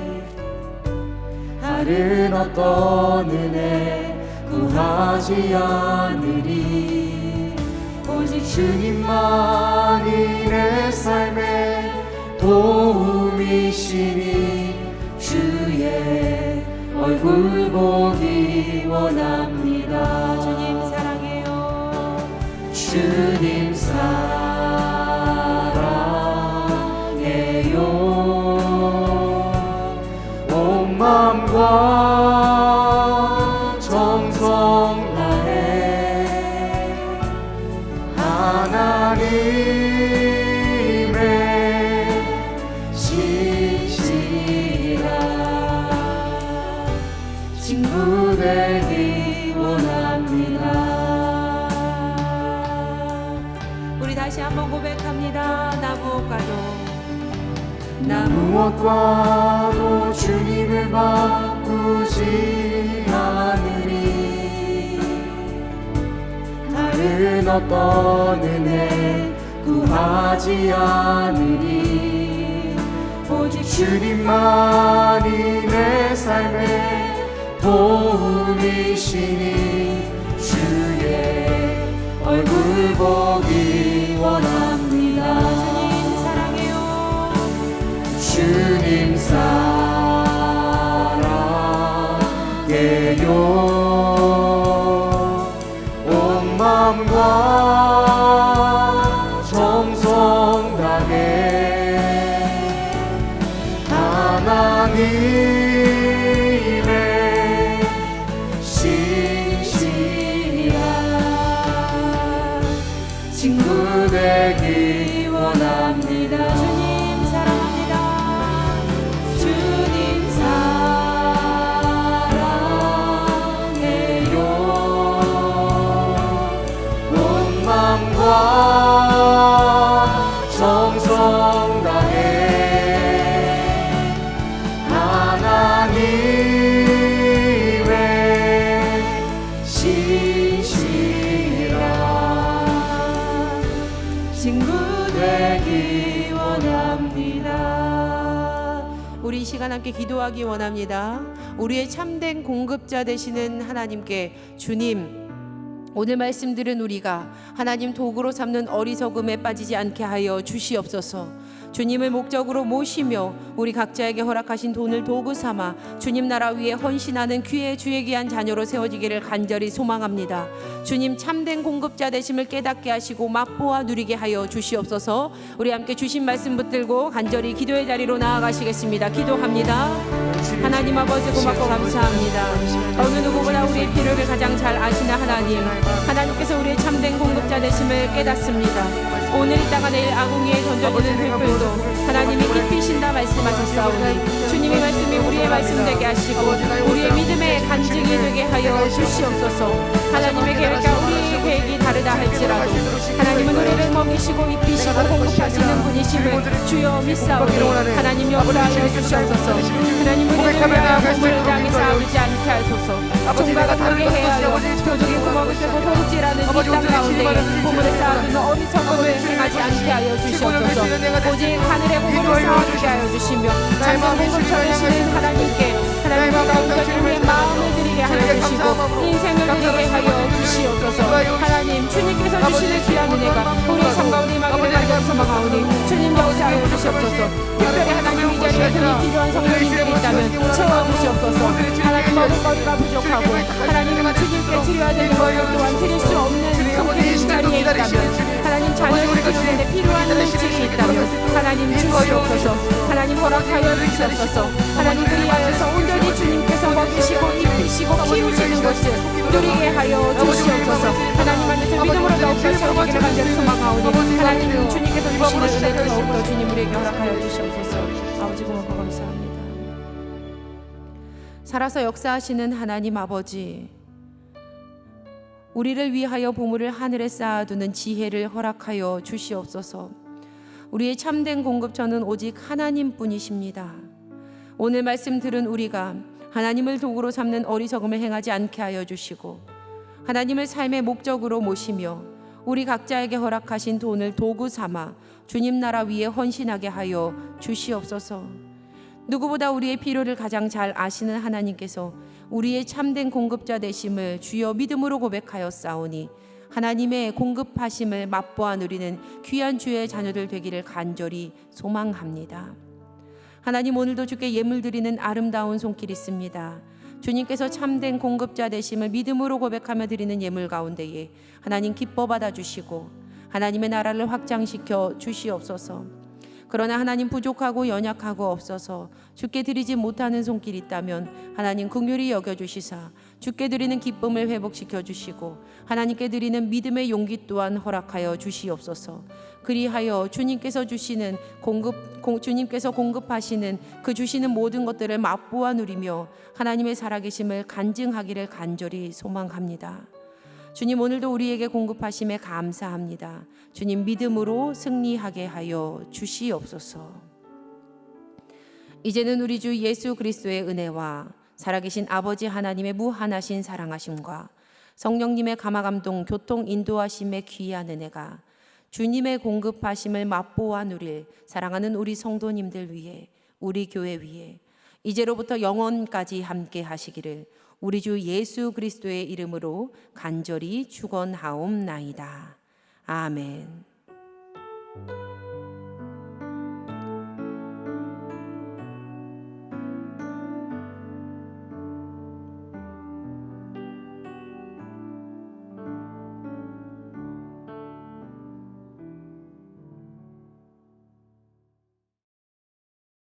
다른 어떤 은혜 구하지 않으리. 오직 주님만이 내 삶의 도움이시니 주의 얼굴 보기 원합니다. 주님 사랑해요. 주님 사랑해요. 온 마음과 정성 다해 하나님의 신실한 친구 되기 원합니다. 우리 다시 한번 고백합니다. 나 무엇과도 주님을 바꾸지 않으리. 다른 어떤 은혜 구하지 않으리. 오직 주님만이 내 삶의 도움이시니 주의 얼굴 보기 원합니다. 주님 사랑해요. 온 마음과 정성 다해 하나님의 신실한 친구 되기 원합니다. 주님 사랑합니다. 주님 사랑해요. 온 마음과 정성 다해 하나님의 신실한 친구 되기 원합니다. 우리 이 시간 함께 기도하기 원합니다. 우리의 참된 공급자 되시는 하나님께 주님, 오늘 말씀 들은 우리가 하나님 도구로 삼는 어리석음에 빠지지 않게 하여 주시옵소서. 주님을 목적으로 모시며 우리 각자에게 허락하신 돈을 도구 삼아 주님 나라 위에 헌신하는 귀의 주의 귀한 자녀로 세워지기를 간절히 소망합니다. 주님 참된 공급자 되심을 깨닫게 하시고 맛보아 누리게 하여 주시옵소서. 우리 함께 주신 말씀 붙들고 간절히 기도의 자리로 나아가시겠습니다. 기도합니다. 하나님 아버지 고맙고 감사합니다. 어느 누구보다 우리의 필요를 가장 잘 아시는 하나님, 하나님께서 우리의 참된 공급자 되심을 깨닫습니다. 오늘 이따가 내일 아궁이에 던져지는 들불도 하나님이 깊이 신다 말씀하셨사오니 주님의 말씀이 우리의 말씀 되게 하시고 우리의 믿음의 간증이 되게 하여 주시옵소서. 하나님의 계획과 우리의 계획이 다르다 할지라도 하나님은 우리를 먹이시고 입히시고 공급하시는 분이심을 주여 믿사오니 하나님 역사하여 주시옵소서. 하나님은 우리를 위하여 보물을 땅에 쌓아두지 않게 하소서. 종가가 돌게 해야 하여 도둑이 구멍을 뚫고 도둑질하는 이 땅 가운데에 보물을 쌓아두는 어리석음을 행하지 않게 하여 주시옵소서. 오직 하늘의 보물을 쌓아두게 하여 주시며 참된 공급처 되시는 하나님께 하나님과 온전히 우리의 마음을 드리게 하여 주시고 인생을 드리게 하여 주시옵소서. 하나님 주님께서 주시는 귀한 은혜가 우리의 삶 가운데 임하기를 간절히 소망하오니 주님 역사하여 주시옵소서. 특별히 하나님 이 자리에 돈이 필요한 성도님들이 있다면 채워주시옵소서. 하나님 먹을거리가 부족하고 하나님 주님께 드려야 되는 것 또한 드릴 수 없는 성도님 이 자리에 있다면 하나님 자녀를 키우는데 필요한 물질이 있다면 하나님 주시옵소서. 하나님 허락하여 주시옵소서. 하나님 그리하여서 온전히 주님께서 먹이시고 입히시고 키우시는 것을 누리게 하여 주시옵소서. 하나님 안에서 믿음으로 더욱더 채우기를 간절히 소망하오니 하나님 주님께서 주시는 은혜를 더욱더 주님 우리에게 허락하여 주시옵소서. 아버지 고맙고 감사합니다. 살아서 역사하시는 하나님 아버지, 우리를 위하여 보물을 하늘에 쌓아두는 지혜를 허락하여 주시옵소서. 우리의 참된 공급처는 오직 하나님뿐이십니다. 오늘 말씀 들은 우리가 하나님을 도구로 삼는 어리석음을 행하지 않게 하여 주시고 하나님을 삶의 목적으로 모시며 우리 각자에게 허락하신 돈을 도구 삼아 주님 나라 위에 헌신하게 하여 주시옵소서. 누구보다 우리의 필요를 가장 잘 아시는 하나님께서 우리의 참된 공급자 되심을 주여 믿음으로 고백하여 싸우니 하나님의 공급하심을 맛보아 누리는 귀한 주의 자녀들 되기를 간절히 소망합니다. 하나님, 오늘도 주께 예물 드리는 아름다운 손길 있습니다. 주님께서 참된 공급자 되심을 믿음으로 고백하며 드리는 예물 가운데에 하나님 기뻐 받아주시고 하나님의 나라를 확장시켜 주시옵소서. 그러나 하나님 부족하고 연약하고 없어서 주께 드리지 못하는 손길이 있다면 하나님 긍휼히 여겨주시사 주께 드리는 기쁨을 회복시켜 주시고 하나님께 드리는 믿음의 용기 또한 허락하여 주시옵소서. 그리하여 주님께서 공급하시는 그 주시는 모든 것들을 맛보아 누리며 하나님의 살아계심을 간증하기를 간절히 소망합니다. 주님, 오늘도 우리에게 공급하심에 감사합니다. 주님, 믿음으로 승리하게 하여 주시옵소서. 이제는 우리 주 예수 그리스도의 은혜와 살아계신 아버지 하나님의 무한하신 사랑하심과 성령님의 감화감동 교통 인도하심의 귀한 은혜가 주님의 공급하심을 맛보아 누릴 사랑하는 우리 성도님들 위해, 우리 교회 위에 이제로부터 영원까지 함께 하시기를 우리 주 예수 그리스도의 이름으로 간절히 축원하옵나이다. 아멘.